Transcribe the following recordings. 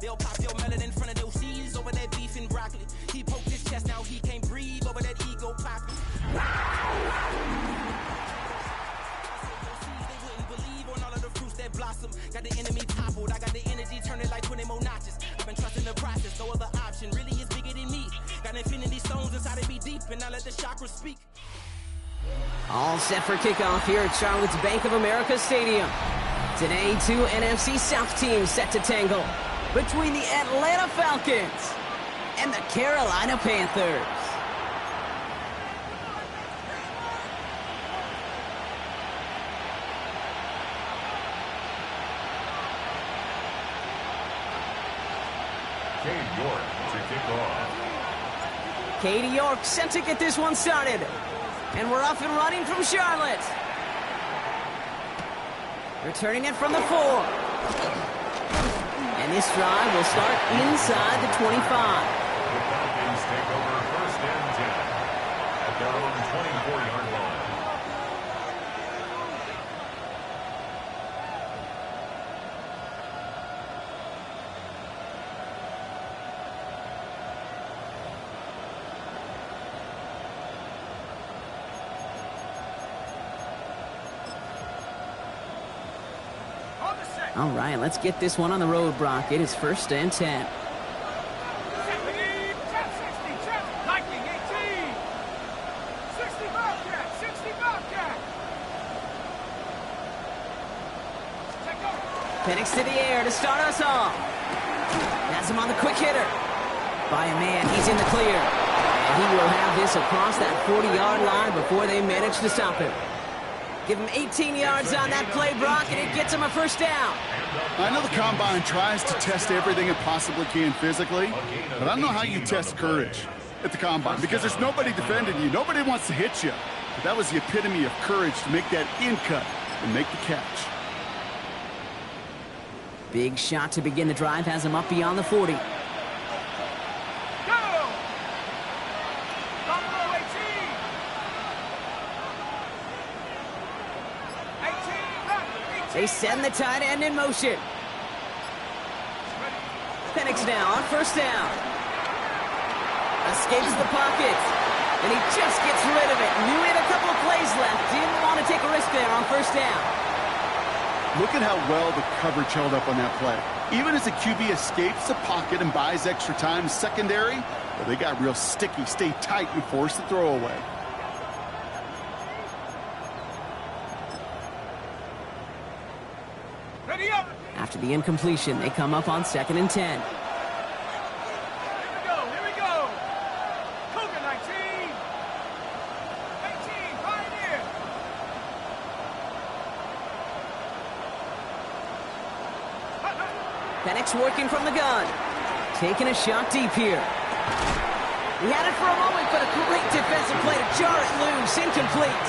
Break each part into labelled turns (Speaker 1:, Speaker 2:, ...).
Speaker 1: They'll pop your melon in front of those seeds over that beef and broccoli. He poked his chest, now he can't breathe over that ego popping. They wouldn't believe on all of the fruits that blossom. Got the enemy toppled, I got the energy turning like 20 more notches. I've been trusting the process, no other option really is bigger than me. Got infinity stones inside of me deep, and I let the chakras speak.
Speaker 2: All set for kickoff here at Charlotte's Bank of America Stadium. Today, two NFC South teams set to tangle between the Atlanta Falcons and the Carolina Panthers.
Speaker 3: Cade York to kick off.
Speaker 2: Cade York sent to get this one started. And we're off and running from Charlotte. Returning it from the 4. And this drive will start inside the 25.
Speaker 3: The Falcons take over first and 10 at their own 24-yard line.
Speaker 2: All right, let's get this one on the road, Brock. It is first and 10. Penix to the air to start us off. Has him on the quick hitter. By a man, he's in the clear. And he will have this across that 40-yard line before they manage to stop him. Give him 18 yards on that play, Brock, and it gets him a first down.
Speaker 4: I know the Combine tries to test everything it possibly can physically, but I don't know how you test courage at the Combine because there's nobody defending you. Nobody wants to hit you. But that was the epitome of courage to make that in cut and make the catch.
Speaker 2: Big shot to begin the drive, has him up beyond the 40. They send the tight end in motion. Penix now on first down. Escapes the pocket. And he just gets rid of it. Knew he had a couple of plays left. Didn't want to take a risk there on first down.
Speaker 4: Look at how well the coverage held up on that play. Even as the QB escapes the pocket and buys extra time secondary, well, they got real sticky, stay tight, and force the throw away.
Speaker 2: After the incompletion, they come up on 2nd and 10.
Speaker 5: Here we go. Cougar 19. 18, Pioneer.
Speaker 2: Penix working from the gun. Taking a shot deep here. He had it for a moment, but a great defensive play to jar it loose. Incomplete.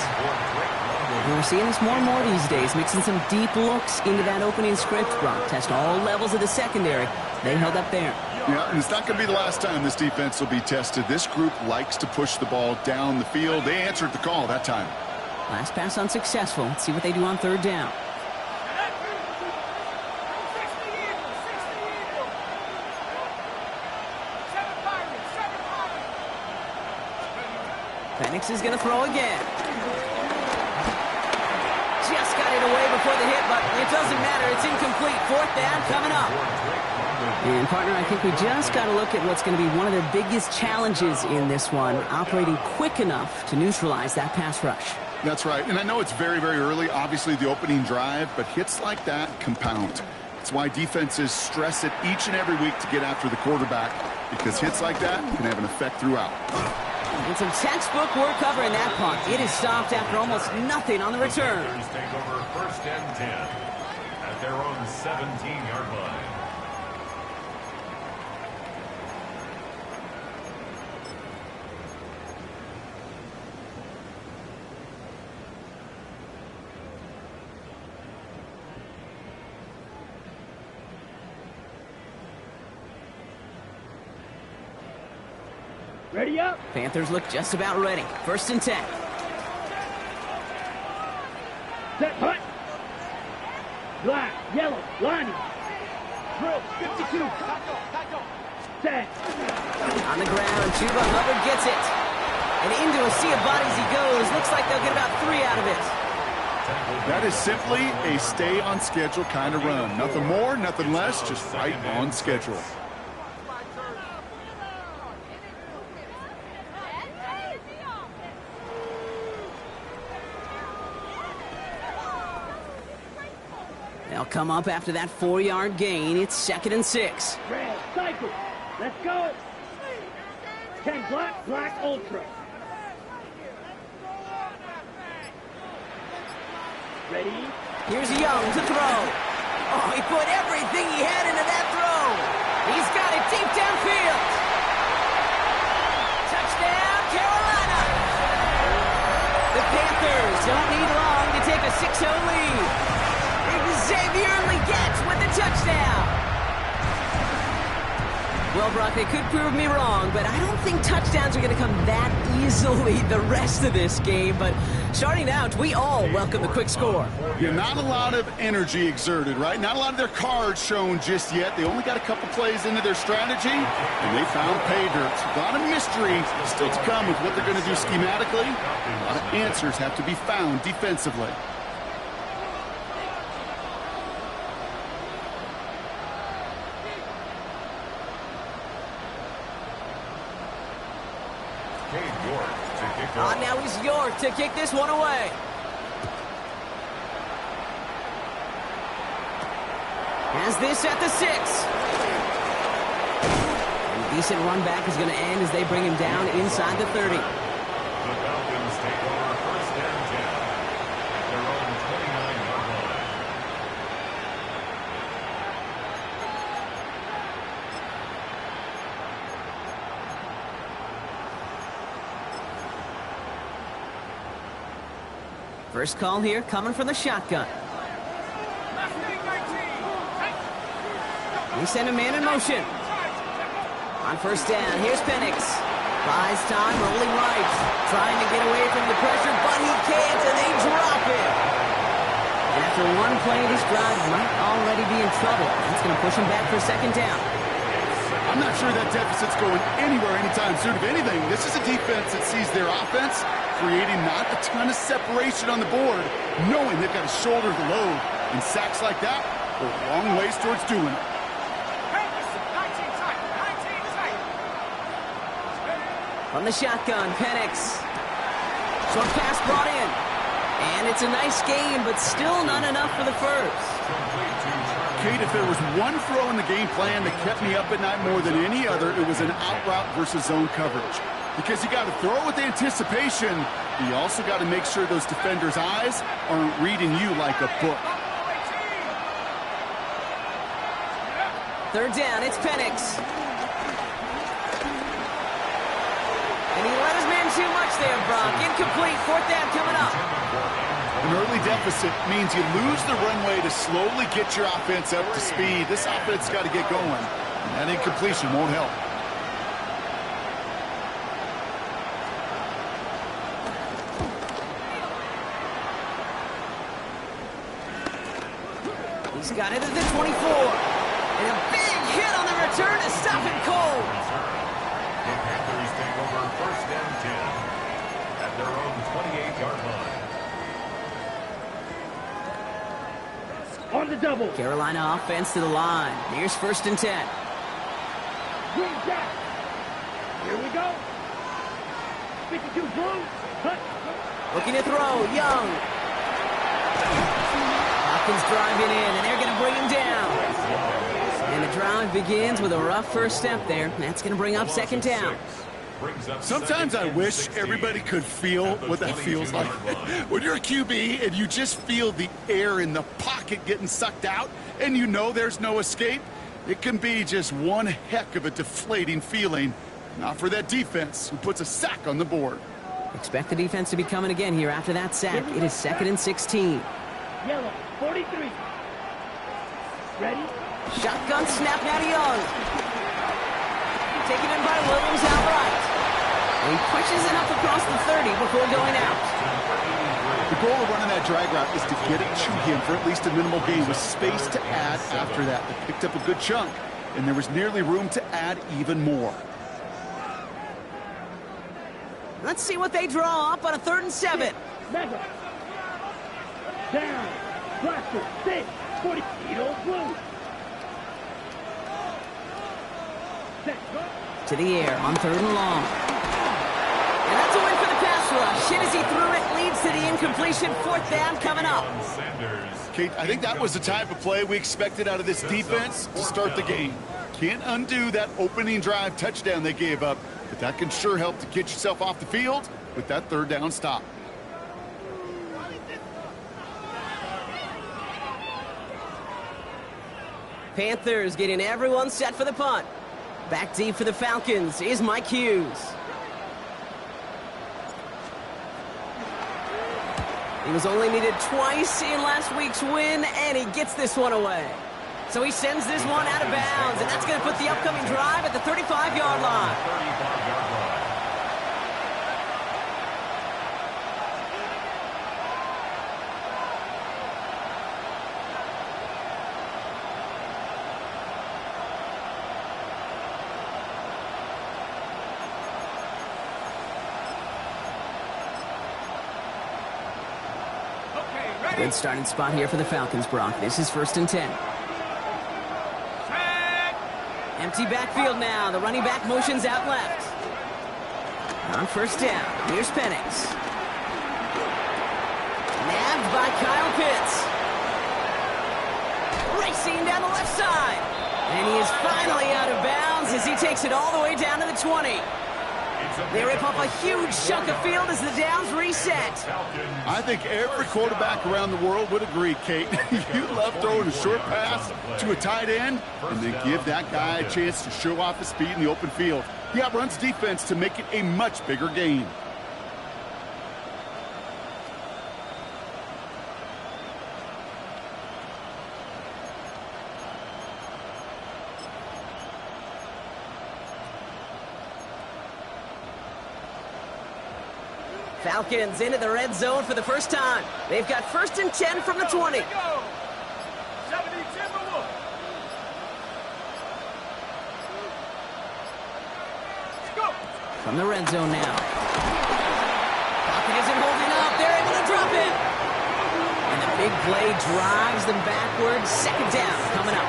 Speaker 2: And we're seeing this more and more these days, mixing some deep looks into that opening script, Brock. Test all levels of the secondary. They held up there.
Speaker 4: Yeah, and it's not going to be the last time this defense will be tested. This group likes to push the ball down the field. They answered the call that time.
Speaker 2: Last pass unsuccessful. Let's see what they do on 3rd down. Penix is going to throw again. Just got it away before the hit, but it doesn't matter. It's incomplete. 4th down coming up. And, partner, I think we just got to look at what's going to be one of their biggest challenges in this one, operating quick enough to neutralize that pass rush.
Speaker 4: That's right. And I know it's very, very early, obviously the opening drive, but hits like that compound. It's why defenses stress it each and every week to get after the quarterback, because hits like that can have an effect throughout.
Speaker 2: And some textbook work covering that punt. It is stopped after almost nothing on the return.
Speaker 3: Panthers take over first and 10 at their own 17-yard line.
Speaker 5: Ready up.
Speaker 2: Panthers look just about ready. 1st and 10.
Speaker 5: Set, punt. Black, yellow, lining. 3, 52. Set.
Speaker 2: On the ground, Chuba Hubbard gets it. And into a sea of bodies he goes. Looks like they'll get about 3 out of it.
Speaker 4: That is simply a stay on schedule kind of run. Nothing more, nothing less, just right on schedule.
Speaker 2: They'll come up after that 4-yard gain. It's 2nd and 6.
Speaker 5: Red, cycle. Let's go. 10 black, black, ultra. Ready?
Speaker 2: Here's Young to throw. Oh, he put everything he had into that throw. He's got it deep downfield. Touchdown, Carolina. The Panthers don't need long to take a 6-0 lead. Xavier Legette with the touchdown. Well, Brock, they could prove me wrong, but I don't think touchdowns are going to come that easily the rest of this game. But starting out, we all welcome the quick score.
Speaker 4: Yeah, not a lot of energy exerted, right? Not a lot of their cards shown just yet. They only got a couple plays into their strategy, and they found pay dirt. A lot of mystery still to come with what they're going to do schematically. A lot of answers have to be found defensively.
Speaker 2: Now he's York to kick this one away. Has this at the 6. And a decent run back is going to end as they bring him down inside the 30.
Speaker 3: The Falcons take over 1st and 10 at their own 29-yard line.
Speaker 2: First call here coming from the shotgun. They send a man in motion. On 1st down, here's Penix. Buys time, rolling right. Trying to get away from the pressure, but he can't, and they drop it. And after one play, this drive might already be in trouble. That's going to push him back for 2nd down.
Speaker 4: I'm not sure that deficit's going anywhere anytime soon. If anything, this is a defense that sees their offense creating not a ton of separation on the board, knowing they've got to shoulder the load. And sacks like that go a long ways towards doing it.
Speaker 2: From the shotgun, Penix. Short pass brought in. And it's a nice game, but still not enough for the first.
Speaker 4: Kate, if there was one throw in the game plan that kept me up at night more than any other, it was an out route versus zone coverage. Because you got to throw with anticipation, but you also got to make sure those defenders' eyes aren't reading you like a book.
Speaker 2: 3rd down, it's Penix. And he let his man too much there, Brock. Incomplete, 4th down coming up.
Speaker 4: An early deficit means you lose the runway to slowly get your offense up to speed. This offense got to get going, and that incompletion won't help.
Speaker 2: He's got it at the 24. And a big hit on the return to stop it cold.
Speaker 3: The Panthers take over 1st and 10 at their own 28-yard line.
Speaker 5: On the double.
Speaker 2: Carolina offense to the line. Here's 1st and 10.
Speaker 5: Green jack. Here we go. 52 blue. Cut.
Speaker 2: Looking to throw, Young. Hopkins driving in, and they're going to bring him down. And the drive begins with a rough first step there. That's going to bring up 2nd down.
Speaker 4: Sometimes I wish everybody could feel what that feels like. When you're a QB and you just feel the air in the pocket getting sucked out and you know there's no escape, it can be just one heck of a deflating feeling. Not for that defense who puts a sack on the board.
Speaker 2: Expect the defense to be coming again here after that sack. It is 2nd and 16.
Speaker 5: Yellow, 43. Ready?
Speaker 2: Shotgun snap now to Young. Taken in by Williams outright. And he pushes it up across the 30 before going out.
Speaker 4: The goal of running that drag route is to get it to him for at least a minimal gain with space to add after that. They picked up a good chunk, and there was nearly room to add even more.
Speaker 2: Let's see what they draw up on a 3rd and 7.
Speaker 5: Mega. Down. Blaster. 6. 40. Edo blue.
Speaker 2: To the air on 3rd and long. And that's a win for the pass rush. Hit as he threw it, leads to the incompletion. 4th down coming up.
Speaker 4: Kate, I think that was the type of play we expected out of this defense to start the game. Can't undo that opening drive touchdown they gave up, but that can sure help to get yourself off the field with that 3rd down stop.
Speaker 2: Panthers getting everyone set for the punt. Back deep for the Falcons is Mike Hughes. He was only needed twice in last week's win, and he gets this one away. So he sends this one out of bounds, and that's going to put the upcoming drive at the 35-yard line.
Speaker 3: 35-yard line.
Speaker 2: Good starting spot here for the Falcons, Brock. This is 1st and 10. Empty backfield now. The running back motions out left. On 1st down, here's Penix. Nabbed by Kyle Pitts. Racing down the left side. And he is finally out of bounds as he takes it all the way down to the 20. They rip off a huge chunk of field as the downs reset.
Speaker 4: I think every quarterback around the world would agree, Kate. You love throwing a short pass to a tight end and then give that guy a chance to show off his speed in the open field. He outruns defense to make it a much bigger gain.
Speaker 2: Falcons into the red zone for the first time. They've got 1st and 10 from the 20. From the red zone now. Pocket isn't holding up. They're able to drop it. And the big play drives them backwards. 2nd down coming up.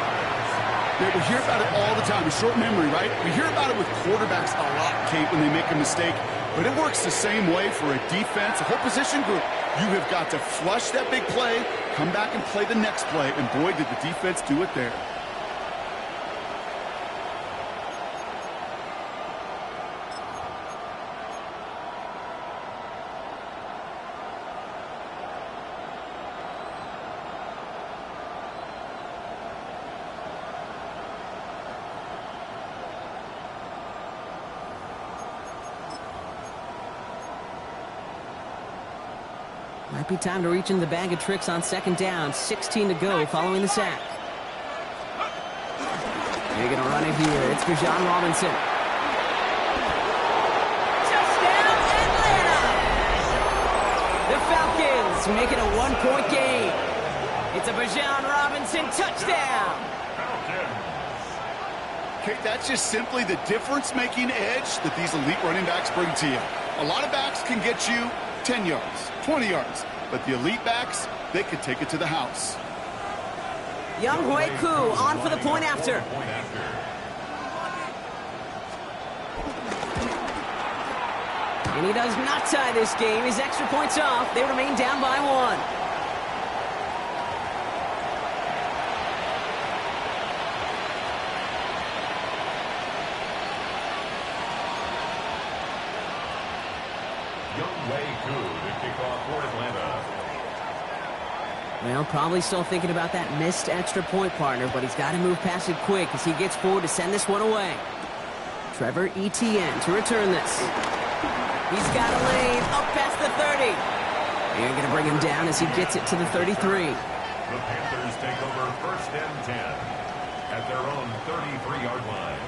Speaker 4: Yeah, we hear about it all the time. A short memory, right? We hear about it with quarterbacks a lot, Kate, when they make a mistake. But it works the same way for a defense, a whole position group. You have got to flush that big play, come back and play the next play, and boy, did the defense do it there.
Speaker 2: Might be time to reach in the bag of tricks on 2nd down. 16 to go following the sack. They're going to run it here. It's Bijan Robinson. Touchdown, Atlanta! The Falcons make it a 1-point game. It's a Bijan Robinson touchdown.
Speaker 4: Kate, that's just simply the difference-making edge that these elite running backs bring to you. A lot of backs can get you 10 yards, 20 yards, but the elite backs, they can take it to the house.
Speaker 2: Young Hui Koo on for the point after. And he does not tie this game. His extra points off. They remain down by 1. Well, probably still thinking about that missed extra point, partner, but he's got to move past it quick as he gets forward to send this one away. Trevor Etienne to return this. He's got a lane up past the 30. They're going to bring him down as he gets it to the 33.
Speaker 3: The Panthers take over 1st and 10 at their own 33-yard line.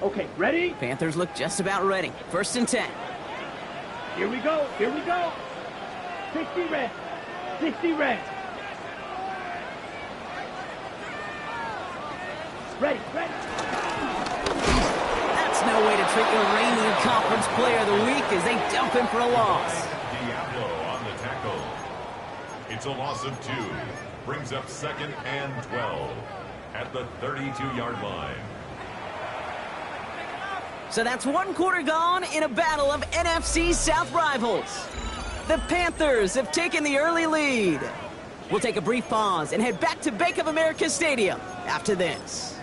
Speaker 5: Okay, ready?
Speaker 2: Panthers look just about ready. 1st and 10.
Speaker 5: Here we go. Here we go. 60 red. 60 red. Ready, ready.
Speaker 2: That's no way to treat your reigning conference player of the week as they dump him for a loss.
Speaker 3: Diablo on the tackle. It's a loss of 2. Brings up 2nd and 12 at the 32-yard line.
Speaker 2: So that's 1 quarter gone in a battle of NFC South rivals. The Panthers have taken the early lead. We'll take a brief pause and head back to Bank of America Stadium after this.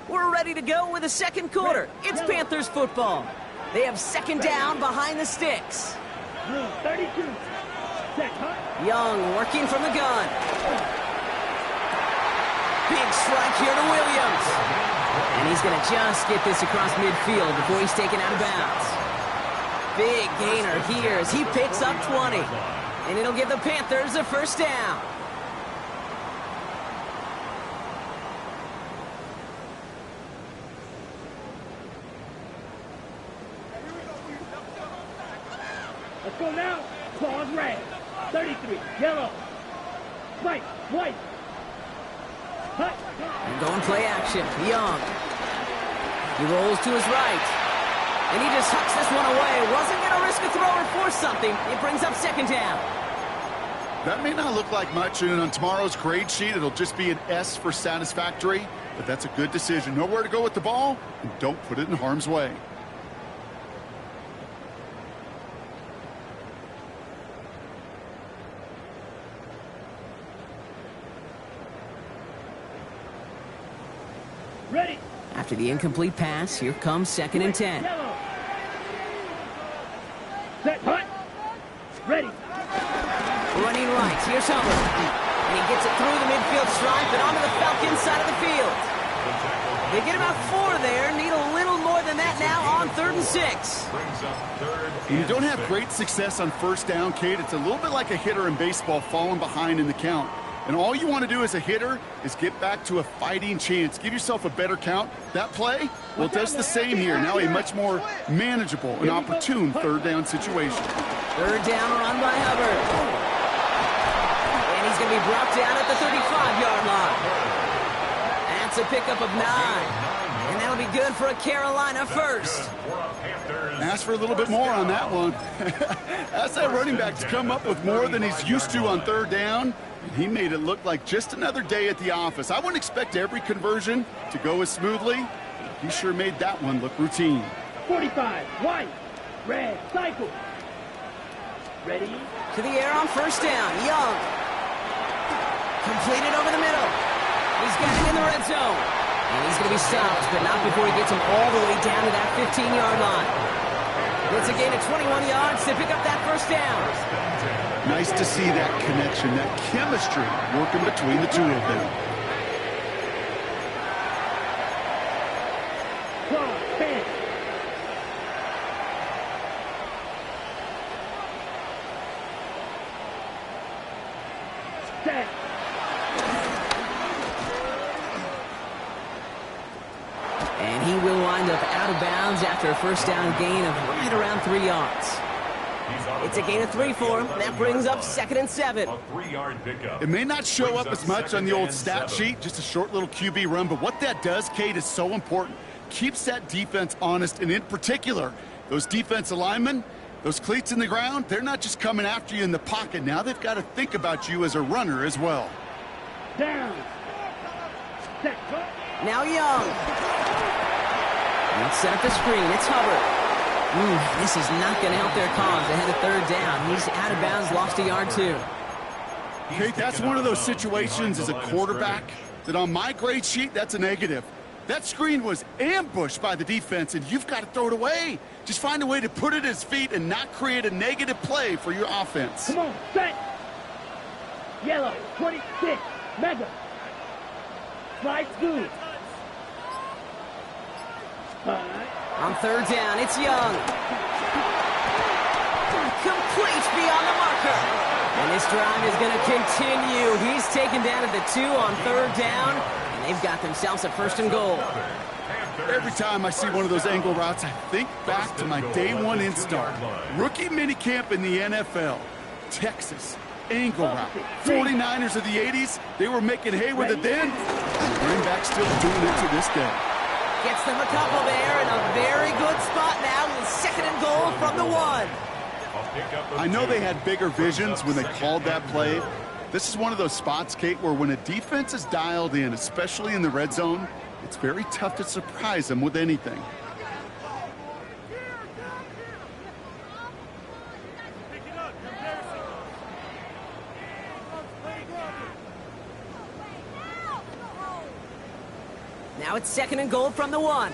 Speaker 2: We're ready to go with the 2nd quarter. It's Panthers football. They have 2nd down behind the sticks.
Speaker 5: 32. Set, cut.
Speaker 2: Young working from the gun. Big strike here to Williams. And he's going to just get this across midfield before he's taken out of bounds. Big gainer here as he picks up 20. And it'll give the Panthers a 1st down.
Speaker 5: Let's go now. Claws red. 33. Yellow. White. White. Cut.
Speaker 2: And going play action. Young. He rolls to his right. And he just hucks this one away. Wasn't going to risk a throw or force something. It brings up 2nd down.
Speaker 4: That may not look like much, and on tomorrow's grade sheet, it'll just be an S for satisfactory, but that's a good decision. Know where to go with the ball, and don't put it in harm's way.
Speaker 5: Ready.
Speaker 2: After the incomplete pass, here comes 2nd and 10.
Speaker 5: Yellow. Set, cut. Ready.
Speaker 2: Running right, here's Hubbard. And he gets it through the midfield stripe and onto the Falcons side of the field. They get about 4 there, need a little more than that now on 3rd and 6.
Speaker 4: When you don't have great success on 1st down, Kate, it's a little bit like a hitter in baseball falling behind in the count. And all you want to do as a hitter is get back to a fighting chance. Give yourself a better count. That play, well, it does the same here. Now a much more manageable and opportune 3rd down situation.
Speaker 2: 3rd down run by Hubbard. And he's going to be brought down at the 35-yard line. That's a pickup of 9. And that'll be good for a Carolina 1st.
Speaker 4: Ask for a little bit more on that one. Ask that running back to come up with more than he's used to on 3rd down. He made it look like just another day at the office. I wouldn't expect every conversion to go as smoothly. He sure made that one look routine.
Speaker 5: 45. White. Red. Cycle. Ready.
Speaker 2: To the air on 1st down. Young. Completed over the middle. He's got it in the red zone. And he's going to be stopped, but not before he gets him all the way down to that 15-yard line. It's a gain of 21 yards to pick up that 1st down.
Speaker 4: Nice to see that connection, that chemistry working between the two of them.
Speaker 5: Set.
Speaker 2: And he will wind up out of bounds after a 1st down gain of right around 3 yards. It's a gain of 3 for him. That brings up 2nd and 7.
Speaker 3: A 3-yard pickup.
Speaker 4: It may not show up as much on the old stat sheet, just a short little QB run, but what that does, Kate, is so important. Keeps that defense honest, and in particular, those defensive linemen, those cleats in the ground, they're not just coming after you in the pocket. Now they've got to think about you as a runner as well.
Speaker 5: Down. Set. Cut.
Speaker 2: Now Young. Let's set up the screen. It's Hubbard. This is not going to help their cause ahead of 3rd down. He's out of bounds, lost a yard too.
Speaker 4: Kate, that's one of those situations as a quarterback that on my grade sheet, that's a negative. That screen was ambushed by the defense, and you've got to throw it away. Just find a way to put it at his feet and not create a negative play for your offense.
Speaker 5: Come on, set. Yellow, 26, mega. Strike two.
Speaker 2: On third down, it's Young. Complete beyond the marker. And this drive is going to continue. He's taken down at the 2 on third down, and they've got themselves a first and goal.
Speaker 4: Every time I see one of those angle routes, I think back to my day one install. Rookie minicamp in the NFL. Texas, angle route. 49ers of the 80s, they were making hay with it then. Running back still doing it to this day.
Speaker 2: Gets them a couple there in a very good spot now with second and goal from the 1.
Speaker 4: I know they had bigger visions when they called that play. This is one of those spots, Kate, where when a defense is dialed in, especially in the red zone, it's very tough to surprise them with anything.
Speaker 2: Now it's second and goal from the 1.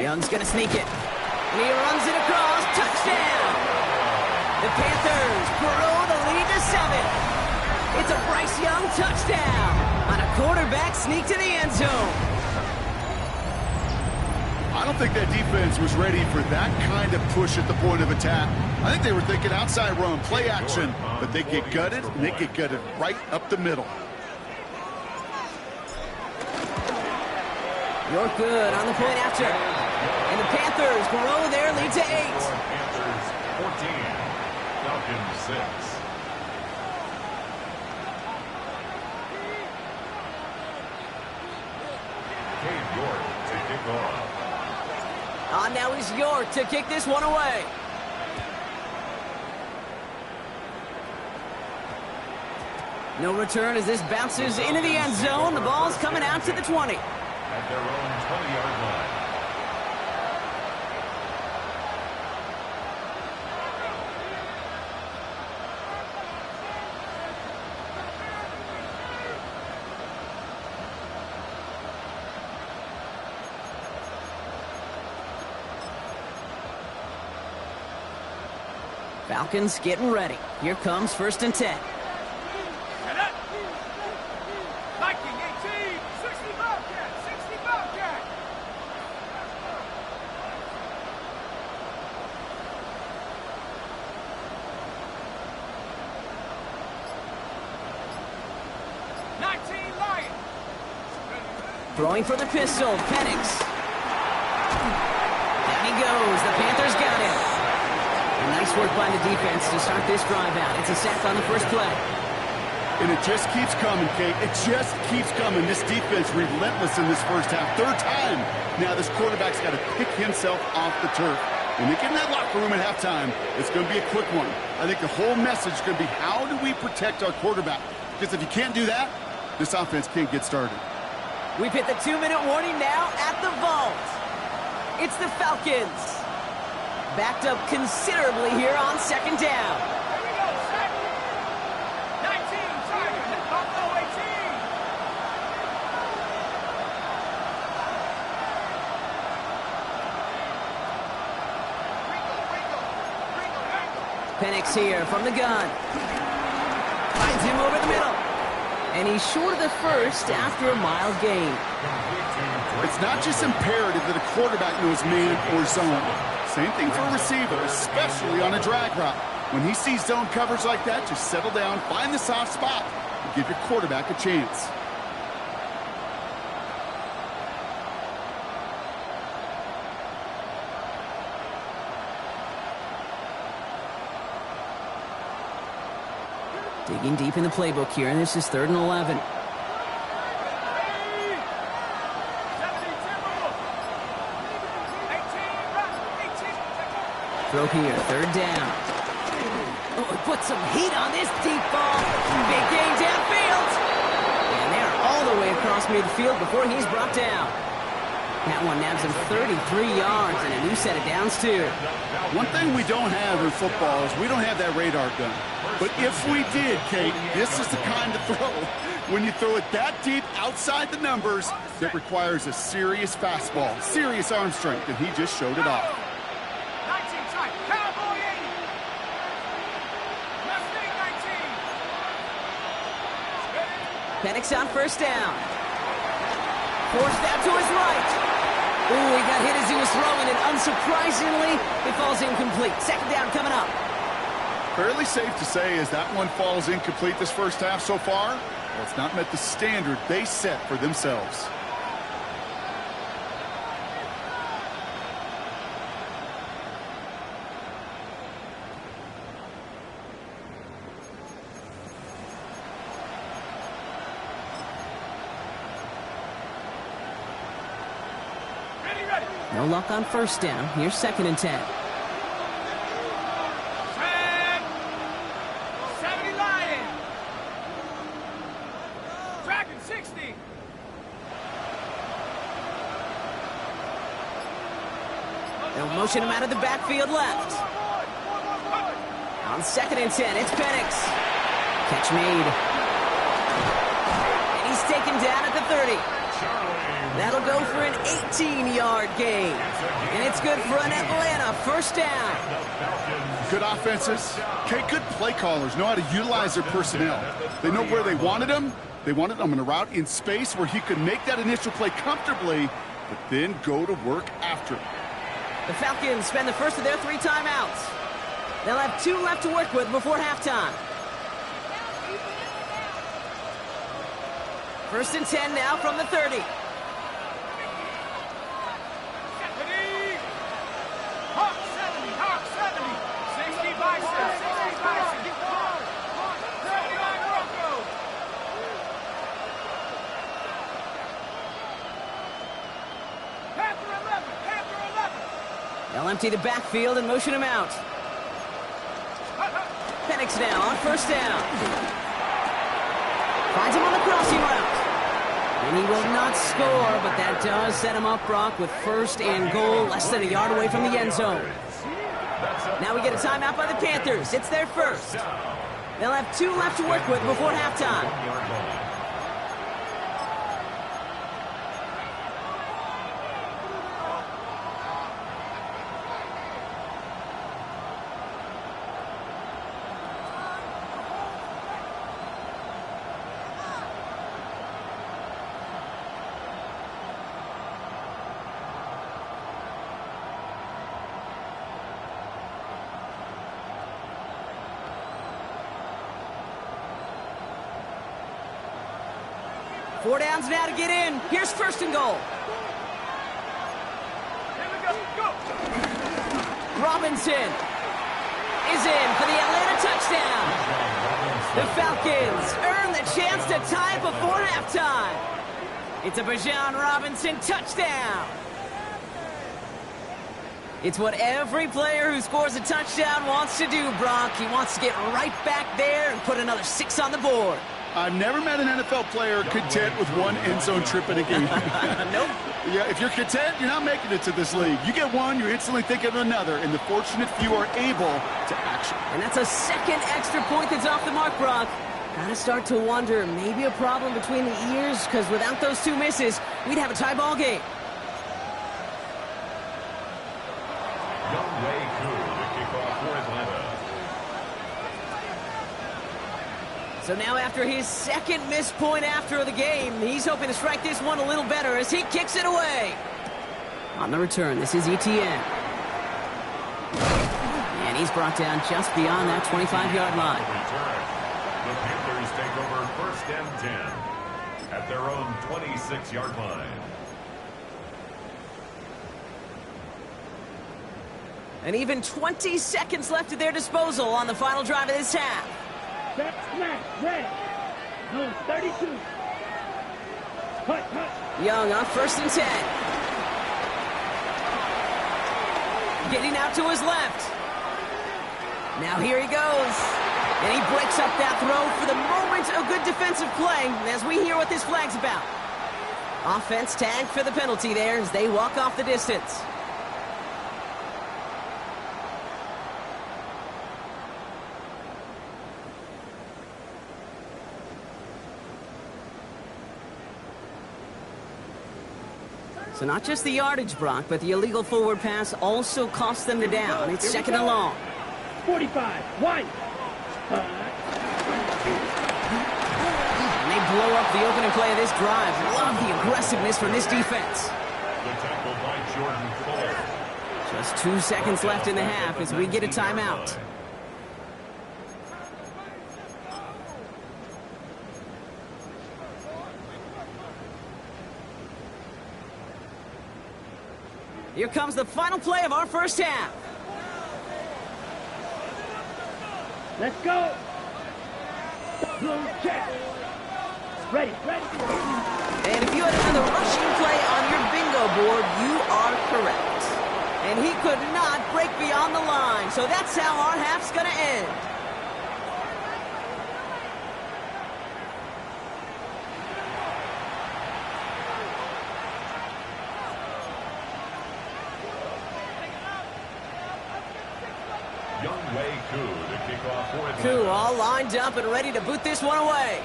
Speaker 2: Young's going to sneak it. And he runs it across. Touchdown! The Panthers grow the lead to 7. It's a Bryce Young touchdown on a quarterback sneak to the end zone.
Speaker 4: I don't think that defense was ready for that kind of push at the point of attack. I think they were thinking outside run, play action, but they get gutted, and they get gutted right up the middle.
Speaker 2: You're good on the point after. And the Panthers grow their lead to 8.
Speaker 3: Panthers 14, Falcons 6. Cade York to kick off.
Speaker 2: On now is York to kick this one away. No return as this bounces into the end zone. The ball's coming out to the 20.
Speaker 3: At their own 20-yard line.
Speaker 2: Falcons getting ready. Here comes first and 10. Throwing for the pistol, Penix. Down he goes. The Panthers got him. And nice work by the defense to start this drive out. It's a sack on the first play.
Speaker 4: And it just keeps coming, Kate. It just keeps coming. This defense relentless in this first half. Third time. Now this quarterback's got to pick himself off the turf. When they get in that locker room at halftime, it's going to be a quick one. I think the whole message is going to be, how do we protect our quarterback? Because if you can't do that, this offense can't get started.
Speaker 2: We've hit the 2-minute warning now at the vault. It's the Falcons. Backed up considerably here on second down.
Speaker 5: Here we go, set. 19, Tiger, Buffalo 18.
Speaker 2: Penix here from the gun. Finds him over the middle. And he's short of the first after a mild gain.
Speaker 4: It's not just imperative that a quarterback knows man or zone. Same thing for a receiver, especially on a drag route. When he sees zone coverage like that, just settle down, find the soft spot, and give your quarterback a chance.
Speaker 2: Digging deep in the playbook here, and this is 3rd and 11. Throw here, 3rd down. Oh, it puts some heat on this deep ball. Big gain downfield. And they're all the way across midfield before he's brought down. That one nabs him 33 yards and a new set of downs, too.
Speaker 4: One thing we don't have in football is we don't have that radar gun. But if we did, Kate, this is the kind of throw, when you throw it that deep outside the numbers, that requires a serious fastball, serious arm strength, and he just showed it off.
Speaker 5: 19 time, Cowboy 80. Mustang 19.
Speaker 2: Penix on first down. Forced out to his right. Ooh, he got hit as he was throwing, and unsurprisingly, it falls incomplete. Second down coming up.
Speaker 4: Fairly safe to say as that one falls incomplete this first half so far, well, it's not met the standard they set for themselves.
Speaker 2: No luck on first down. Here's 2nd and 10.
Speaker 1: 70 Lion. Tracking 60.
Speaker 2: They'll motion him out of the backfield left. On 2nd and 10, it's Penix. Catch made. And he's taken down at the 30. That'll go for an 18-yard gain. And it's good for an Atlanta first down.
Speaker 4: Good offenses. Okay, good play callers know how to utilize their personnel. They know where they wanted him. They wanted him in a route in space where he could make that initial play comfortably, but then go to work after it.
Speaker 2: The Falcons spend the first of their 3 timeouts. They'll have 2 left to work with before halftime. 1st and 10 now from the 30. They'll empty the backfield and motion him out. Penix now on first down. Finds him on the crossing route. And he will not score, but that does set him up, Brock, with 1st and goal, less than a yard away from the end zone. Now we get a timeout by the Panthers. It's their first. They'll have 2 left to work with before halftime. Four downs now to get in. Here's 1st and goal.
Speaker 1: Here we go.
Speaker 2: Robinson is in for the Atlanta touchdown. The Falcons earn the chance to tie before halftime. It's a Bijan Robinson touchdown. It's what every player who scores a touchdown wants to do, Brock. He wants to get right back there and put another 6 on the board.
Speaker 4: I've never met an NFL player content with 1 end zone trip in a game.
Speaker 2: Nope.
Speaker 4: Yeah, if you're content, you're not making it to this league. You get one, you're instantly thinking of another, and the fortunate few are able to action.
Speaker 2: And that's a 2nd extra point that's off the mark, Brock. Gotta start to wonder, maybe a problem between the ears, because without those 2 misses, we'd have a tie ball game. So now after his 2nd missed point after the game, he's hoping to strike this one a little better as he kicks it away. On the return, this is Etienne. And he's brought down just beyond that 25-yard line.
Speaker 3: The Panthers take over 1st and 10 at their own 26-yard line.
Speaker 2: And even 20 seconds left at their disposal on the final drive of this half.
Speaker 5: Set, smash, red. Zone 32. Cut.
Speaker 2: Young on 1st and 10. Getting out to his left. Now here he goes. And he breaks up that throw for the moment. A good defensive play as we hear what this flag's about. Offense tagged for the penalty there as they walk off the distance. So not just the yardage, Brock, but the illegal forward pass also cost them the down. It's 2nd and long.
Speaker 5: 45, 1.
Speaker 2: And they blow throw up the opening play of this drive. Love the aggressiveness from this defense.
Speaker 3: The tackle by Jordan Fuller.
Speaker 2: Just 2 seconds left in the half as we get a timeout. Here comes the final play of our first half.
Speaker 5: Let's go. Check. Ready.
Speaker 2: And if you had another rushing play on your bingo board, you are correct. And he could not break beyond the line, so that's how our half's going to end. Koo all lined up and ready to boot this one away.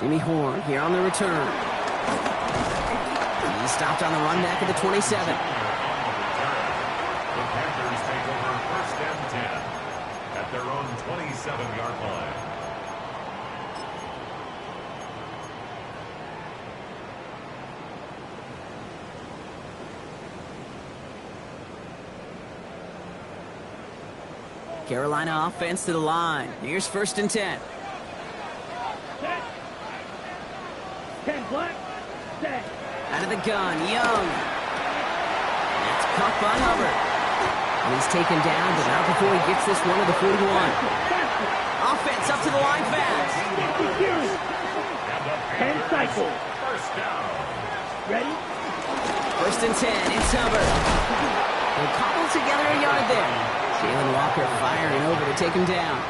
Speaker 2: Jimmy Horn here on the return. He's stopped on the run back at the 27.
Speaker 3: The Panthers take over 1st and 10 at their own 27-yard line.
Speaker 2: Carolina offense to the line. Here's 1st and 10.
Speaker 5: Set. 10 black. Set.
Speaker 2: Out of the gun, Young. That's caught by Hubbard. And he's taken down, but not before he gets this one to the 41. Offense up to the line fast.
Speaker 5: 10 cycles.
Speaker 3: First down.
Speaker 5: Ready?
Speaker 2: 1st and 10, it's Hubbard. They'll cobble together a yard there. Jalen Walker firing over to take him down.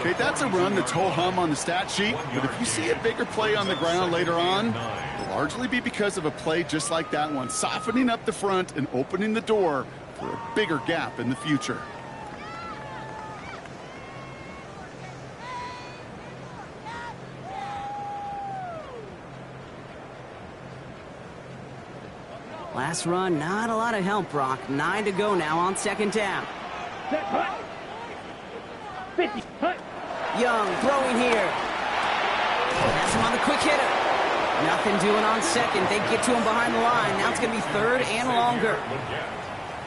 Speaker 4: Okay, that's a run that's ho-hum on the stat sheet, but if you see a bigger play on the ground later on, it'll largely be because of a play just like that one, softening up the front and opening the door for a bigger gap in the future.
Speaker 2: Last run, not a lot of help, Brock. 9 to go now on 2nd down.
Speaker 5: Set. Hut. 50. Hut.
Speaker 2: Young throwing here. That's him on the quick hitter. Nothing doing on 2nd. They get to him behind the line. Now it's going to be 3rd and longer.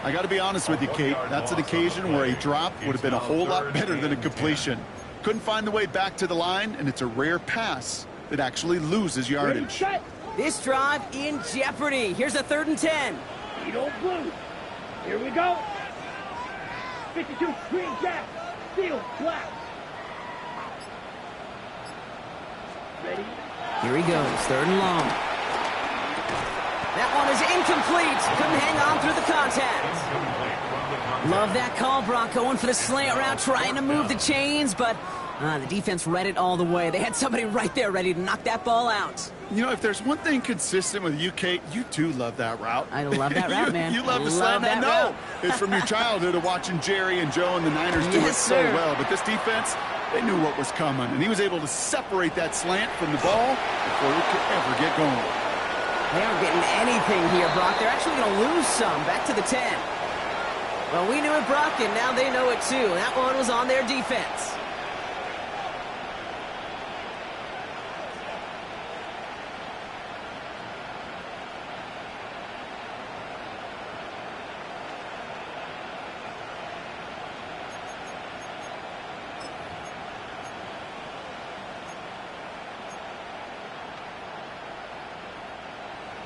Speaker 4: I got to be honest with you, Kate. That's an occasion where a drop would have been a whole lot better than a completion. Couldn't find the way back to the line, and it's a rare pass that actually loses yardage.
Speaker 5: Ready,
Speaker 2: This drive in jeopardy. Here's a 3rd and 10.
Speaker 5: Edo blue. Here we go. 52, green jack. Steel, black. Ready?
Speaker 2: Here he goes, 3rd and long. That one is incomplete. Couldn't hang on through the contact. Love that call, Brock. Going for the slant route, trying to move the chains, but the defense read it all the way. They had somebody right there ready to knock that ball out.
Speaker 4: You know, if there's one thing consistent with you, Kate, you too love that route.
Speaker 2: I love that route, man.
Speaker 4: You love the slant. I know. It's from your childhood of watching Jerry and Joe and the Niners do it so well. But this defense, they knew what was coming, and he was able to separate that slant from the ball before it could ever get going.
Speaker 2: They aren't getting anything here, Brock. They're actually going to lose some. Back to the 10. Well, we knew it, Brock, and now they know it too. That one was on their defense.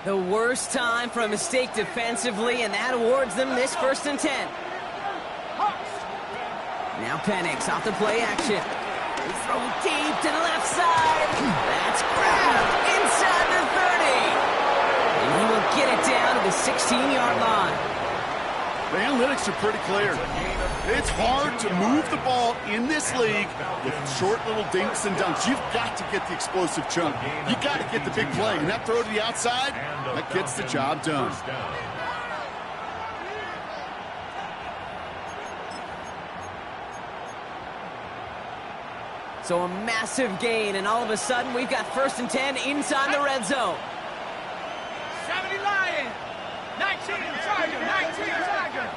Speaker 2: The worst time for a mistake defensively, and that awards them this 1st and 10. Now Penix off the play action. Throw deep to the left side. That's grabbed inside the 30. And he will get it down to the 16-yard line.
Speaker 4: The analytics are pretty clear. It's hard to move the ball in this league with short little dinks and dunks. You've got to get the explosive chunk. You got to get the big play. And that throw to the outside, that gets the job done.
Speaker 2: So a massive gain, and all of a sudden we've got 1st and 10 inside the red zone.
Speaker 6: 70 Lion, 19 Tiger, 19 Tiger.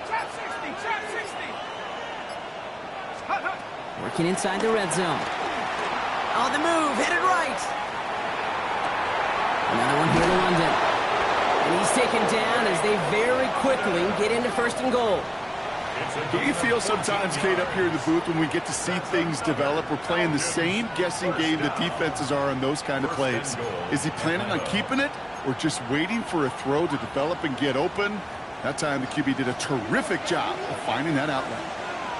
Speaker 6: Trap 60, trap 60.
Speaker 2: Working inside the red zone. On the move, headed right. Another one here to London. And he's taken down as they very quickly get into 1st and goal.
Speaker 4: Do you feel sometimes, Kate, up here in the booth when we get to see things develop, we're playing the same guessing game the defenses are on those kind of plays? Is he planning on keeping it or just waiting for a throw to develop and get open? That time the QB did a terrific job of finding that outlet.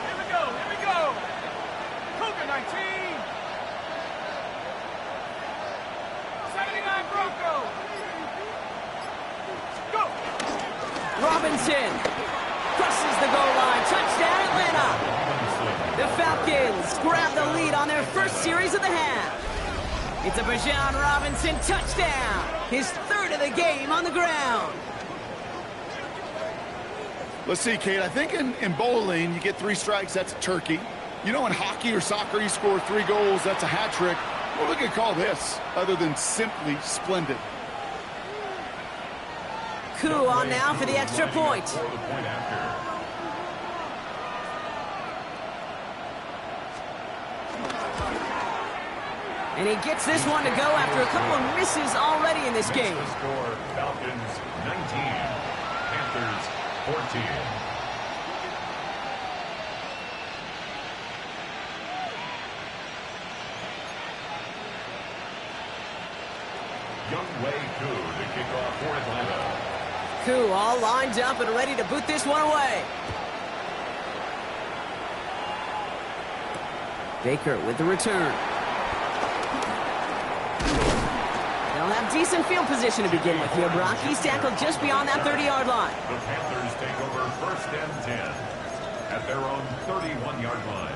Speaker 6: Here we go, here we go. Cougar 19. 79 Broncos. Go.
Speaker 2: Robinson crosses the goal line. Touchdown, Atlanta. The Falcons grab the lead on their first series of the half. It's a Bijan Robinson touchdown. His 3rd of the game on the ground.
Speaker 4: Let's see, Kate, I think in bowling, you get 3 strikes, that's a turkey. You know, in hockey or soccer, you score 3 goals, that's a hat trick. What we could call this, other than simply splendid?
Speaker 2: Coup on now for the extra point. And he gets this one to go after a couple of misses already in this game.
Speaker 3: Score, Falcons 19, Panthers 14. Young Wei Koo to kick off for Atlanta.
Speaker 2: Coup all lined up and ready to boot this one away. Baker with the return. They'll have decent field position to begin with here, Brock. He's tackled just beyond that 30-yard line.
Speaker 3: The Panthers take over 1st and 10 at their own 31-yard line.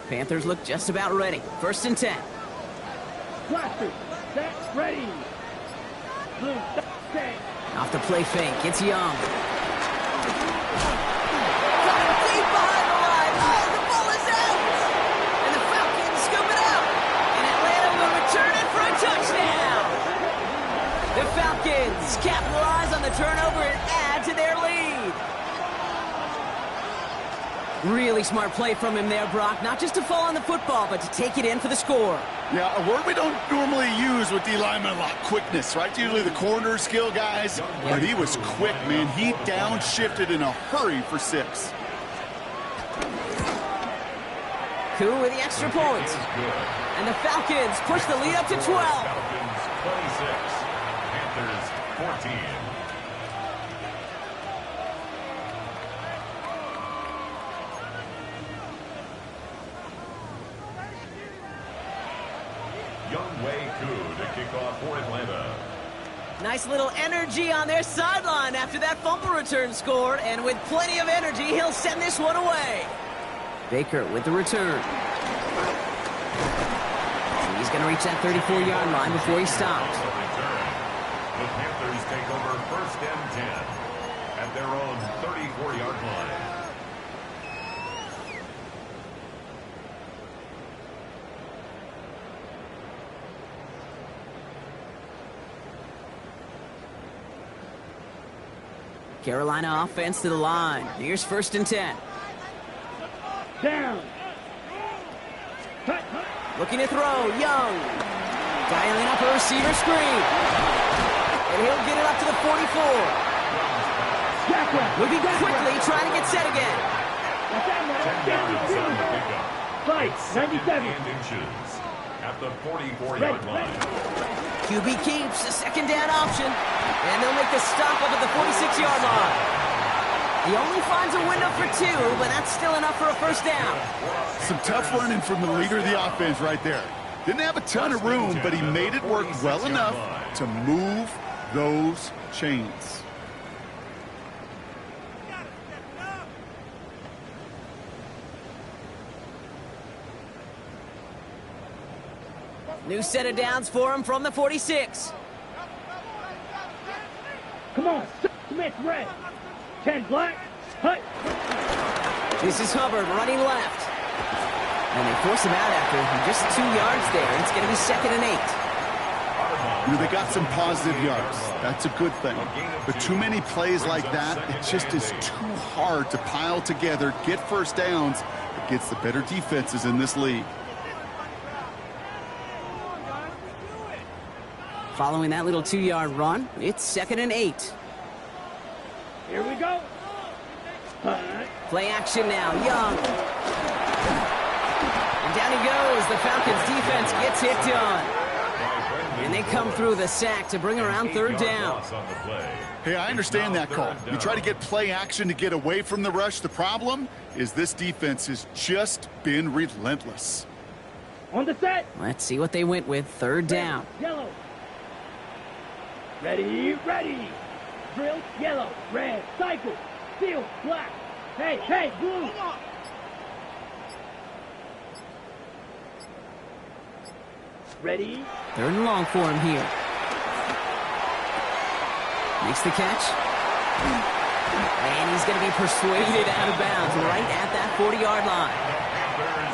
Speaker 2: Panthers look just about ready. 1st and 10.
Speaker 5: Blaster, set, ready. Blue, stay.
Speaker 2: Off the play fake. It's Young. Coming deep behind the line. Oh, the ball is out. And the Falcons scoop it out. And Atlanta will return it for a touchdown. The Falcons capitalize on the turnover and add to their lead. Really smart play from him there, Brock. Not just to fall on the football, but to take it in for the score.
Speaker 4: Yeah, a word we don't normally use with D linemen a lot, quickness, right? Usually the corner skill guys, but he was quick, man. He downshifted in a hurry for 6.
Speaker 2: Coup with the extra point. And the Falcons push the lead up to 12.
Speaker 3: Falcons 26, Panthers 14. Young Wei Koo to kick off for Atlanta.
Speaker 2: Nice little energy on their sideline after that fumble return scored, and with plenty of energy, he'll send this one away. Baker with the return. He's going to reach that 34-yard line before he stops.
Speaker 3: The Panthers take over 1st and 10 at their own 34-yard line.
Speaker 2: Carolina offense to the line. Here's 1st and 10.
Speaker 5: Down. Cut.
Speaker 2: Looking to throw. Young. Dialing up a receiver screen. And he'll get it up to the 44. Moving quickly, trying to get set again.
Speaker 3: 10 yards on the pickup.
Speaker 5: Fight, 97.
Speaker 3: And inches at the 44-yard line.
Speaker 2: QB keeps a 2nd down option. And they'll make the stop up at the 46-yard line. He only finds a window for 2, but that's still enough for a 1st down.
Speaker 4: Some tough running from the leader of the offense right there. Didn't have a ton of room, but he made it work well enough to move those chains.
Speaker 2: New set of downs for him from the 46.
Speaker 5: Come on, Smith red. 10 black. Hut.
Speaker 2: This is Hubbard running left. And they force him out after just 2 yards there. It's going to be 2nd and 8.
Speaker 4: You know, they got some positive yards. That's a good thing. But too many plays like that, it just is too hard to pile together, get first downs against the better defenses in this league.
Speaker 2: Following that little 2-yard run, it's 2nd and 8.
Speaker 5: Here we go.
Speaker 2: Play action now, Young. And down he goes. The Falcons defense gets it done. And they come through the sack to bring around 3rd down.
Speaker 4: Hey, I understand that call. You try to get play action to get away from the rush. The problem is this defense has just been relentless.
Speaker 5: On the set.
Speaker 2: Let's see what they went with. 3rd down.
Speaker 5: Yellow. Ready, ready. Drill, yellow, red, cycle, steel, black. Hey, hey, blue. Ready.
Speaker 2: 3rd and long for him here. Makes the catch. And he's going to be persuaded out of bounds right at that 40-yard line.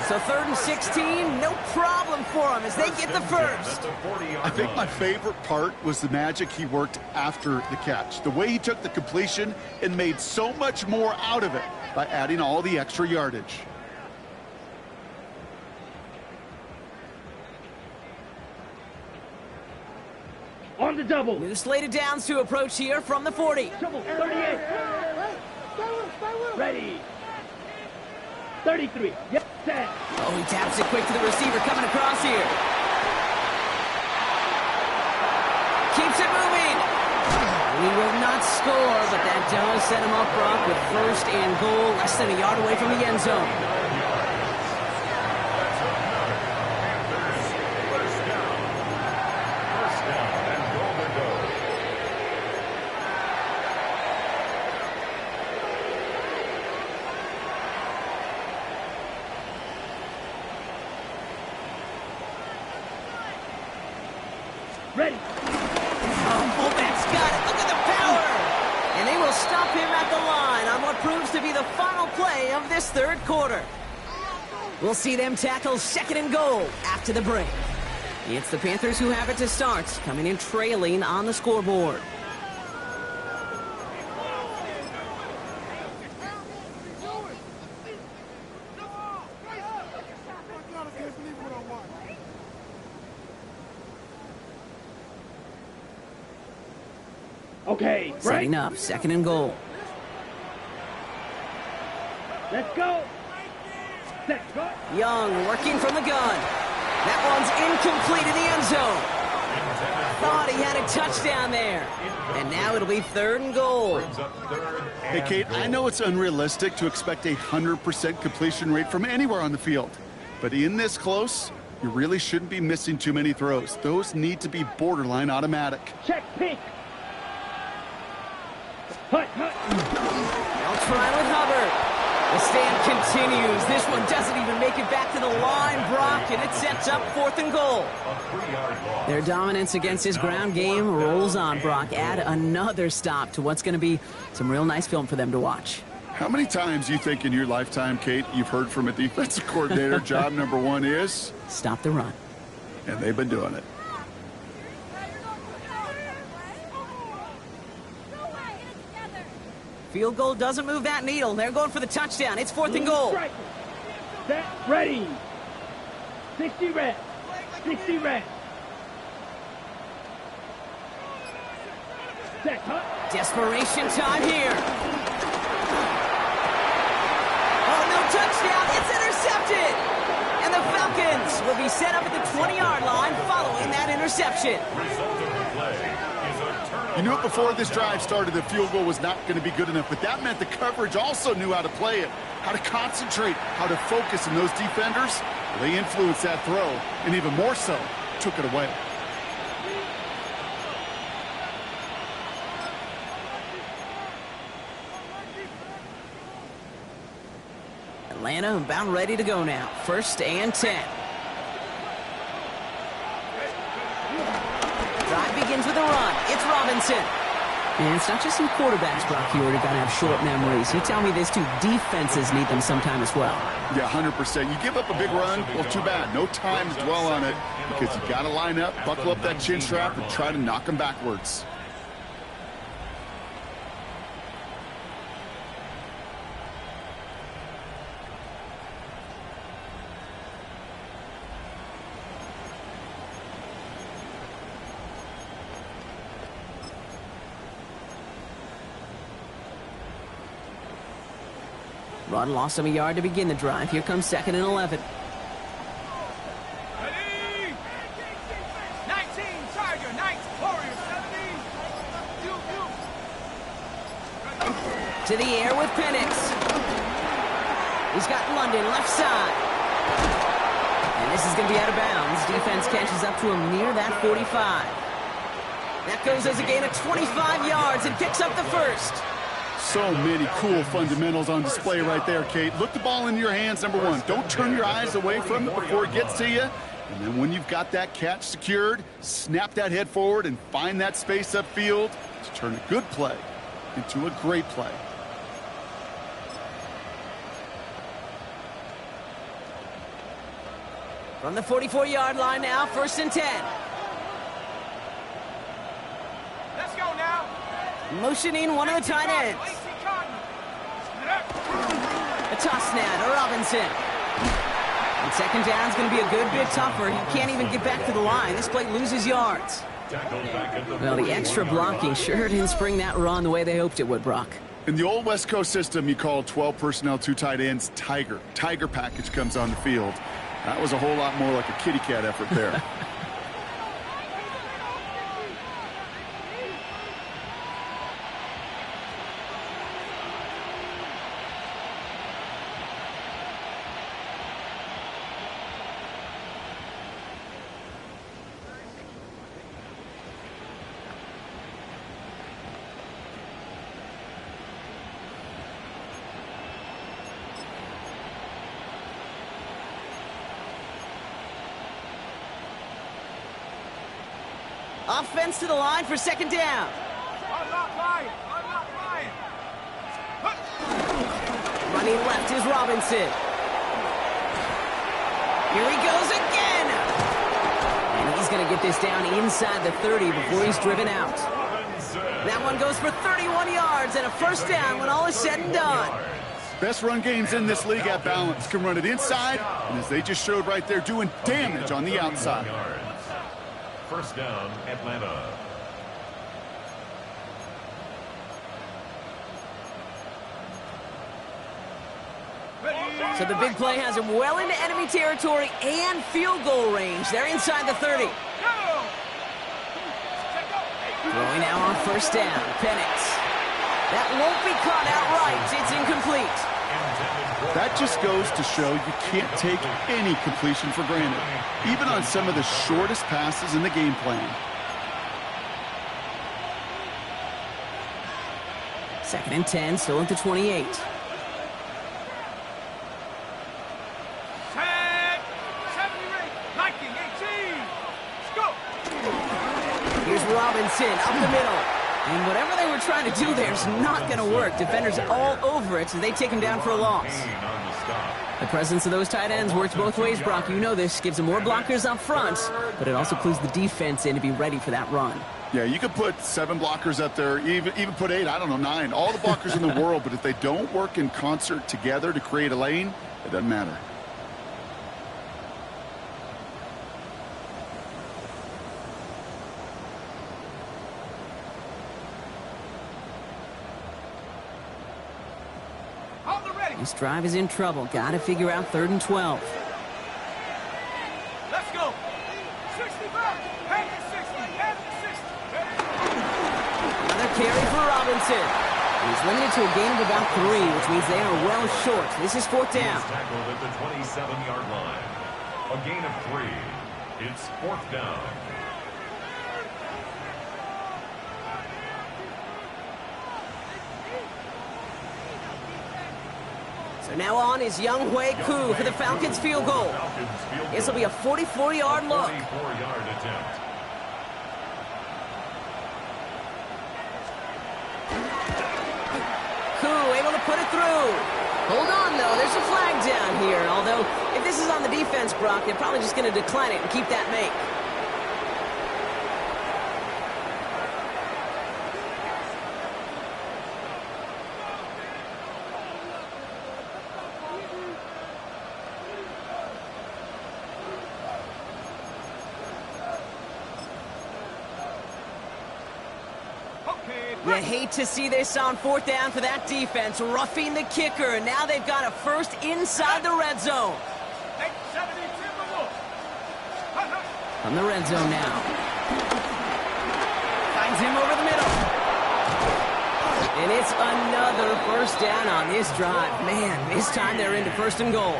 Speaker 2: So 3rd and 16, no problem for him as they get the first.
Speaker 4: I think my favorite part was the magic he worked after the catch. The way he took the completion and made so much more out of it by adding all the extra yardage.
Speaker 5: On the double.
Speaker 2: New slate of downs to approach here from the 40.
Speaker 5: Double, 38. Ready. 33. Yep, set.
Speaker 2: Oh, he taps it quick to the receiver coming across here. Keeps it moving. He will not score, but that does set him up, Brock, with 1st and goal, less than a yard away from the end zone.
Speaker 5: Ready.
Speaker 2: Oh, fullback's got it. Look at the power. And they will stop him at the line on what proves to be the final play of this 3rd quarter. We'll see them tackle 2nd and goal after the break. It's the Panthers who have it to start, coming in trailing on the scoreboard.
Speaker 5: Okay,
Speaker 2: Setting
Speaker 5: break.
Speaker 2: up, 2nd and goal.
Speaker 5: Let's go. Set, go.
Speaker 2: Young working from the gun. That one's incomplete in the end zone. Thought he had a touchdown there. And now it'll be 3rd and goal.
Speaker 4: Hey, Kate, I know it's unrealistic to expect a 100% completion rate from anywhere on the field. But in this close, you really shouldn't be missing too many throws. Those need to be borderline automatic.
Speaker 5: Check pink. Hut, hut.
Speaker 2: They'll try with Hubbard. The stand continues. This one doesn't even make it back to the line, Brock, and it sets up 4th and goal. Their dominance against this ground game rolls on, Brock. Add another stop to what's going to be some real nice film for them to watch.
Speaker 4: How many times you think in your lifetime, Kate, you've heard from a defensive coordinator, job number 1 is?
Speaker 2: Stop the run.
Speaker 4: And they've been doing it.
Speaker 2: Field goal doesn't move that needle. They're going for the touchdown. It's 4th and goal.
Speaker 5: Set, ready. 60 red. 60 red. Set, hut.
Speaker 2: Desperation time here. Oh, no touchdown. It's intercepted. And the Falcons will be set up at the 20-yard line following that interception.
Speaker 4: You knew it before this drive started, the field goal was not going to be good enough, but that meant the coverage also knew how to play it, how to concentrate, how to focus, and those defenders, they influenced that throw, and even more so, took it away.
Speaker 2: Atlanta about ready to go now. 1st and 10. begins with a run. It's Robinson. And it's not just some quarterbacks, Brock, you already got to have short memories. You tell me these two defenses need them sometime as well.
Speaker 4: Yeah, 100%. You give up a big run, well, too bad. No time to dwell on it because you got to line up, buckle up that chin strap, and try to knock them backwards.
Speaker 2: Run lost him a yard to begin the drive. Here comes 2nd and 11.
Speaker 6: Ready? 19, Tiger, 19, Warrior, 17.
Speaker 2: To the air with Penix. He's got London left side. And this is going to be out of bounds. Defense catches up to him near that 45. That goes as a gain of 25 yards and picks up the first.
Speaker 4: So many cool fundamentals on display right there, Kate. Look the ball into your hands, number one. Don't turn your eyes away from it before it gets to you. And then when you've got that catch secured, snap that head forward and find that space upfield to turn a good play into a great play.
Speaker 2: From the 44-yard line now, 1st and 10.
Speaker 6: Let's go now.
Speaker 2: Motioning one of the tight ends. A toss now to Robinson. And 2nd down is going to be a good bit tougher. He can't even get back to the line. This play loses yards. Well, the extra blocking sure didn't spring that run the way they hoped it would, Brock.
Speaker 4: In the old West Coast system, you call 12 personnel, 2 tight ends, Tiger. Tiger package comes on the field. That was a whole lot more like a kitty cat effort there.
Speaker 2: Offense to the line for 2nd down.
Speaker 6: Unlock Ryan. Unlock Ryan.
Speaker 2: Running left is Robinson. Here he goes again. And he's going to get this down inside the 30 before he's driven out. That one goes for 31 yards and a 1st down when all is said and done.
Speaker 4: Best run games in this league at balance. Can run it inside, and as they just showed right there, doing damage on the outside.
Speaker 3: 1st down, Atlanta.
Speaker 2: So the big play has him well into enemy territory and field goal range. They're inside the 30. Throwing now on 1st down, Penix. That won't be caught outright. It's incomplete.
Speaker 4: That just goes to show you can't take any completion for granted, even on some of the shortest passes in the game plan.
Speaker 2: 2nd and 10, still at the 28. Here's Robinson up the middle. And whatever they were trying to do there is not going to work. Defenders all over it, so they take him down for a loss. The presence of those tight ends works both ways, Brock. You know this. Gives them more blockers up front, but it also clues the defense in to be ready for that run.
Speaker 4: Yeah, you could put 7 blockers up there, even put 8, I don't know, 9. All the blockers in the world, but if they don't work in concert together to create a lane, it doesn't matter.
Speaker 2: This drive is in trouble. Got to figure out 3rd and 12.
Speaker 6: Let's go. 65. Head to 60. Head to 60.
Speaker 2: Another carry for Robinson. He's limited to a gain of about 3, which means they are well short. This is 4th down.
Speaker 3: He's tackled at the 27-yard line. A gain of 3. It's 4th down.
Speaker 2: So now on is Young Hui Koo for the Falcons field goal. This will be a 44-yard look.
Speaker 3: 44-yard attempt.
Speaker 2: Hold on, though. There's a flag down here. Although, if this is on the defense, Brock, they're probably just going to decline it and keep that make. You hate to see this on 4th down for that defense, roughing the kicker, and now they've got a first inside the red zone. From the red zone now. Finds him over the middle. And it's another first down on this drive. Man, this time they're into 1st and goal.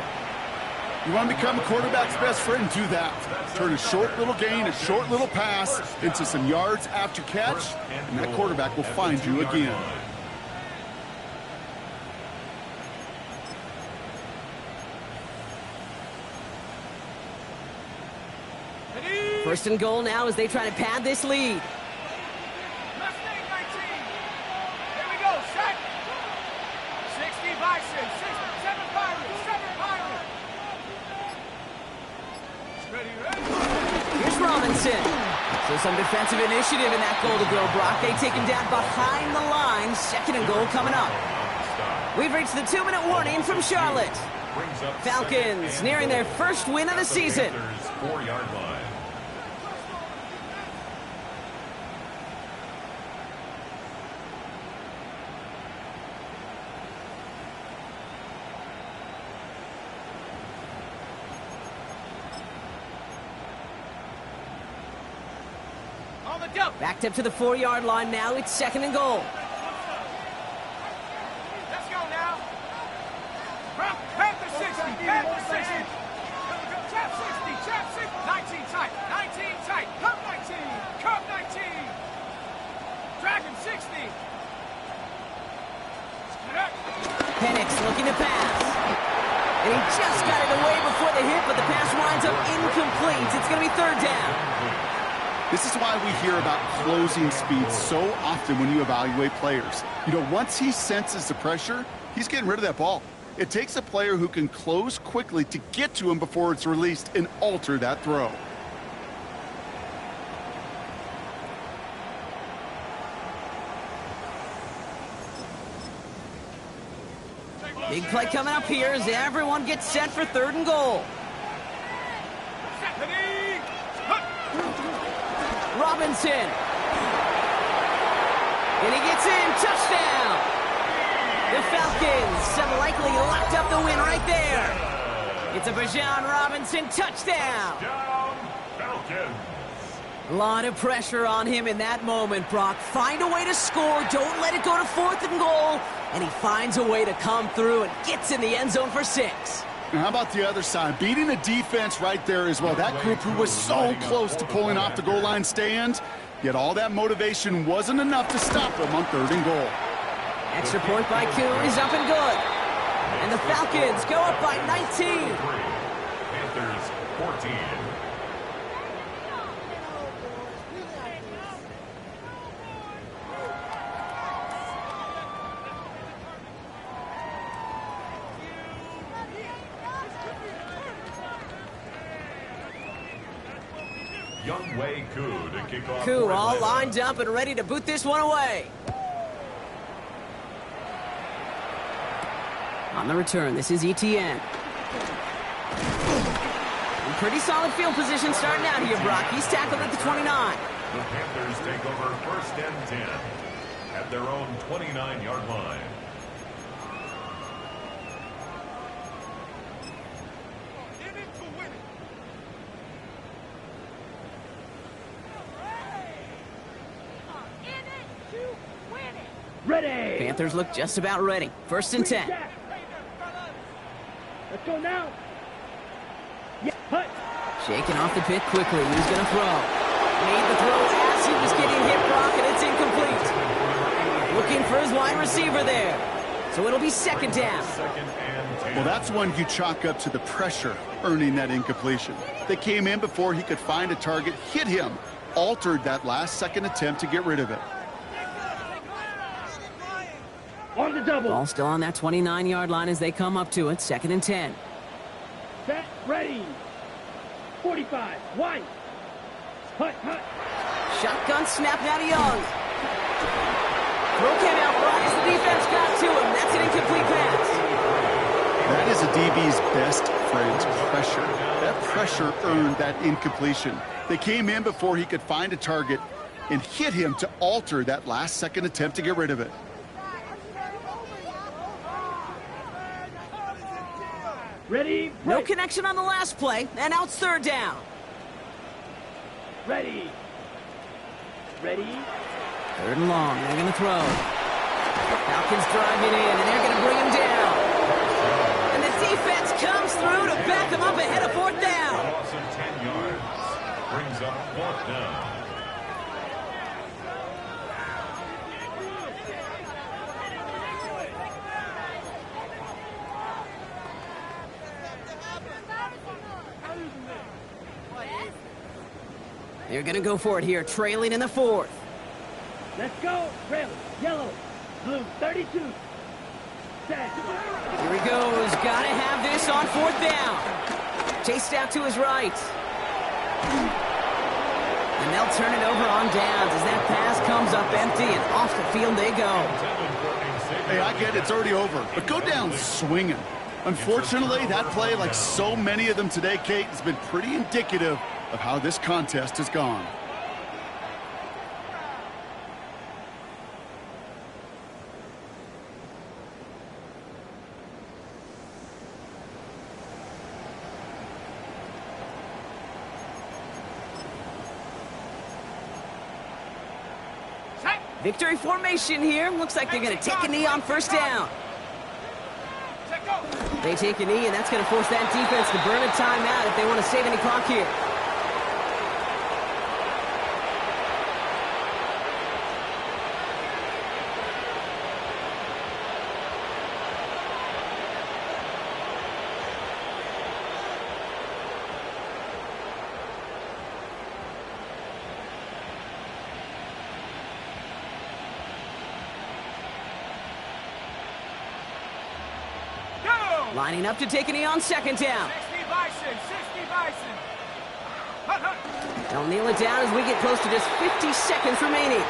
Speaker 4: You want to become a quarterback's best friend? Do that. Turn a short little gain, a short little pass into some yards after catch, and that quarterback will find you again.
Speaker 2: First and goal now as they try to pad this lead.
Speaker 6: Mustang 19. Here we go, set. 60 Bison, 7 Pirates, 7 Pirates. Ready, ready.
Speaker 2: Here's Robinson. So some defensive initiative in that goal to go, Brock. They take him down behind the line. 2nd and goal coming up. We've reached the 2-minute warning from Charlotte. Falcons nearing their first win of the season.
Speaker 3: 4-yard line.
Speaker 2: Backed up to the 4-yard line now. It's 2nd and goal.
Speaker 6: Let's go now. Panther 60, Panther 60. Trap 60, trap 60. 19 tight, 19 tight. Cup 19, Cup 19. Dragon 60.
Speaker 2: Penix looking to pass. And he just got it away before the hit, but the pass winds up incomplete. It's going to be 3rd down.
Speaker 4: This is why we hear about closing speed so often when you evaluate players. You know, once he senses the pressure, he's getting rid of that ball. It takes a player who can close quickly to get to him before it's released and alter that throw.
Speaker 2: Big play coming up here as everyone gets set for 3rd and goal. Robinson. And he gets in. Touchdown. The Falcons have likely locked up the win right there. It's a Bijan Robinson touchdown.
Speaker 3: Falcons.
Speaker 2: A lot of pressure on him in that moment, Brock. Find a way to score. Don't let it go to 4th and goal. And he finds a way to come through and gets in the end zone for 6.
Speaker 4: Now, how about the other side? Beating the defense right there as well. That group who was so close to pulling off the goal line stand, yet all that motivation wasn't enough to stop them on 3rd and goal.
Speaker 2: Extra point by Koo is up and good. And the Falcons go up by 19.
Speaker 3: Panthers 14.
Speaker 2: Koo all lined up and ready to boot this one away. On the return, this is ETN. And pretty solid field position starting out here, Brock. He's tackled at the 29.
Speaker 3: The Panthers take over 1st and 10 at their own 29-yard line.
Speaker 5: Ready.
Speaker 2: Panthers look just about ready. 1st and 10.
Speaker 5: Let's go now. Yeah, hut.
Speaker 2: Shaking off the pit quickly. He's going to throw. Made the throw as he was getting hit, Brock, and it's incomplete. Looking for his wide receiver there. So it'll be 2nd down.
Speaker 4: Well, that's one you chalk up to the pressure earning that incompletion. They came in before he could find a target, hit him, altered that last-second attempt to get rid of it.
Speaker 5: On the double.
Speaker 2: Ball still on that 29-yard line as they come up to it. 2nd and 10.
Speaker 5: Set, ready. 45, wide. Hut, hut.
Speaker 2: Shotgun snap now to Young. Throw came out right as the defense got to him. That's an incomplete pass.
Speaker 4: That is a DB's best friend, pressure. That pressure earned that incompletion. They came in before he could find a target and hit him to alter that last-second attempt to get rid of it.
Speaker 5: Ready,
Speaker 2: No
Speaker 5: break.
Speaker 2: connection on the last play, and now it's 3rd down.
Speaker 5: Ready. Ready.
Speaker 2: 3rd and long, they're going to throw. Falcons driving in, and they're going to bring him down. And the defense comes through to back him up ahead of 4th down.
Speaker 3: Loss of 10 yards. Brings up 4th down.
Speaker 2: They're going to go for it here, trailing in the 4th.
Speaker 5: Let's go. Red, yellow, blue, 32. Set.
Speaker 2: Here he goes. Got to have this on 4th down. Chased out to his right. And they'll turn it over on downs as that pass comes up empty, and off the field they go.
Speaker 4: Hey, I get it, it's already over, but go down swinging. Unfortunately, that play, like so many of them today, Kate, has been pretty indicative of how this contest has gone.
Speaker 2: Victory formation here. Looks like they're going to take a knee on 1st down. They take a knee, and that's going to force that defense to burn a timeout if they want to save any clock here. Lining up to take a knee on 2nd down.
Speaker 6: 60 Bison, 60 Bison. Hut, hut.
Speaker 2: They'll kneel it down as we get close to just 50 seconds remaining.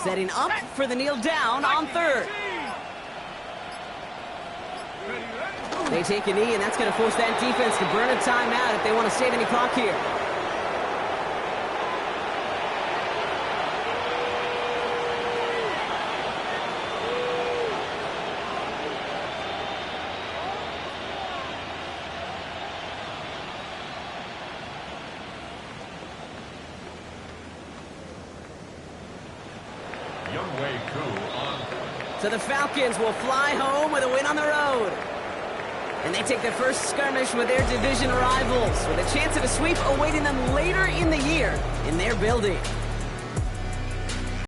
Speaker 2: Setting up for the kneel down on 3rd. They take a knee, and that's going to force that defense to burn a timeout if they want to save any clock here. So the Falcons will fly home with a win on the road. And they take their first skirmish with their division rivals, with a chance of a sweep awaiting them later in the year in their building.